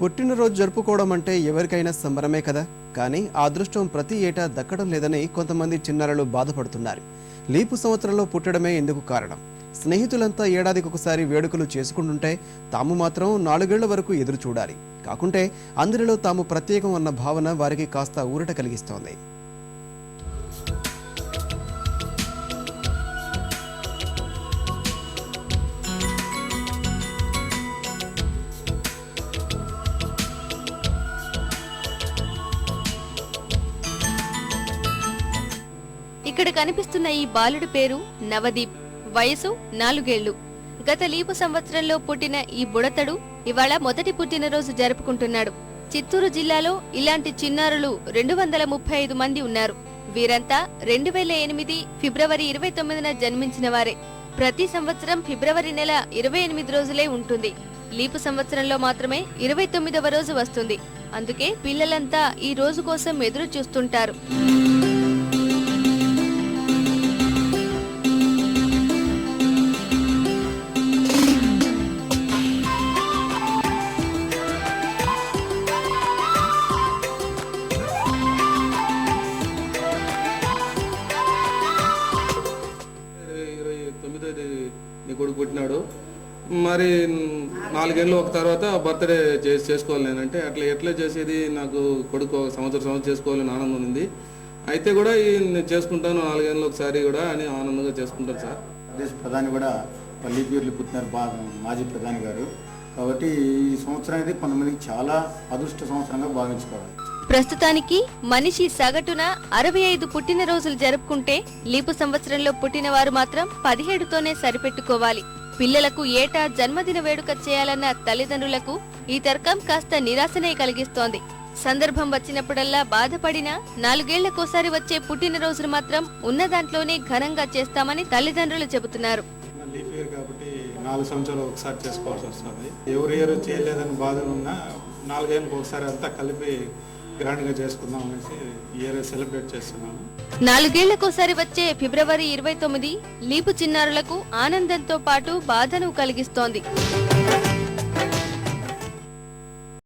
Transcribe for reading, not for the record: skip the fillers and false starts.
పుట్టినరోజు జరుపుకోవడం అంటే ఎవరికైనా సంబరమే కదా. కానీ ఆ అదృష్టం ప్రతి ఏటా దక్కడం లేదని కొంతమంది చిన్నారులు బాధపడుతున్నారు. లీపు సంవత్సరంలో పుట్టడమే ఎందుకు కారణం? స్నేహితులంతా ఏడాదికొకసారి వేడుకలు చేసుకుంటుంటే తాము మాత్రం 4 ఏళ్ల వరకు ఎదురు చూడాలి. కాకుంటే అందరిలో తాము ప్రత్యేకం అన్న భావన వారికి కాస్త ఊరట కలిగిస్తోంది. ఇక్కడ కనిపిస్తున్న ఈ బాలుడి పేరు నవదీప్. వయసు 4 ఏళ్లు. గత లీపు సంవత్సరంలో పుట్టిన ఈ బుడతడు ఇవాళ మొదటి పుట్టినరోజు జరుపుకుంటున్నాడు. చిత్తూరు జిల్లాలో ఇలాంటి చిన్నారులు 235 మంది ఉన్నారు. వీరంతా 2008 ఫిబ్రవరి 29న జన్మించిన వారే. ప్రతి సంవత్సరం ఫిబ్రవరి నెల 28 రోజులే ఉంటుంది. లీపు సంవత్సరంలో మాత్రమే 29వ రోజు వస్తుంది. అందుకే పిల్లలంతా ఈ రోజు కోసం ఎదురు చూస్తుంటారు. నీ కొడుకు పుట్టినాడు, మరి 4 ఏళ్ళు ఒక తర్వాత బర్త్డే చేసుకోవాలి నేనంటే అట్లా ఎట్లా చేసేది, నాకు కొడుకు సంవత్సరం చేసుకోవాలని ఆనందం ఉంది. అయితే కూడా నేను చేసుకుంటాను 4 ఏళ్ళు ఒకసారి కూడా అని ఆనందంగా చేసుకుంటాను సార్. దేశ ప్రధాని కూడా లీపీర్లు పుట్టినారు మాజీ ప్రధాని గారు. కాబట్టి ఈ సంవత్సరం అనేది కొంతమందికి చాలా అదృష్ట సంవత్సరంగా భావించుకోవాలి. ప్రస్తుతానికి మనిషి సగటున 65 పుట్టినరోజులు జరుపుకుంటే లీపు సంవత్సరంలో పుట్టిన వారు మాత్రం 17తోనే సరిపెట్టుకోవాలి. పిల్లలకు ఏటా జన్మదిన వేడుక చేయాలన్న తల్లిదండ్రులకు ఈ తర్కం కాస్త నిరాశనే కలిగిస్తోంది. సందర్భం వచ్చినప్పుడల్లా బాధపడినా 4 ఏళ్లకోసారి వచ్చే పుట్టినరోజులు మాత్రం ఉన్న దాంట్లోనే ఘనంగా చేస్తామని తల్లిదండ్రులు చెబుతున్నారు. 4 సంవత్సరాలు ఒకసారి చేసుకోవాల్సి వస్తుంది. ఎవరు ఇయర్ చేయలేదని బాధలు ఉన్నా 4 ఏళ్ళకి ఒకసారి అంతా కలిపి గ్రాండ్ గా చేసుకుందాం అనేసి ఇయర్ సెలబ్రేట్ చేస్తున్నాము. 4 ఏళ్లకోసారి వచ్చే ఫిబ్రవరి 29 లీపు చిన్నారులకు ఆనందంతో పాటు బాధను కలిగిస్తోంది.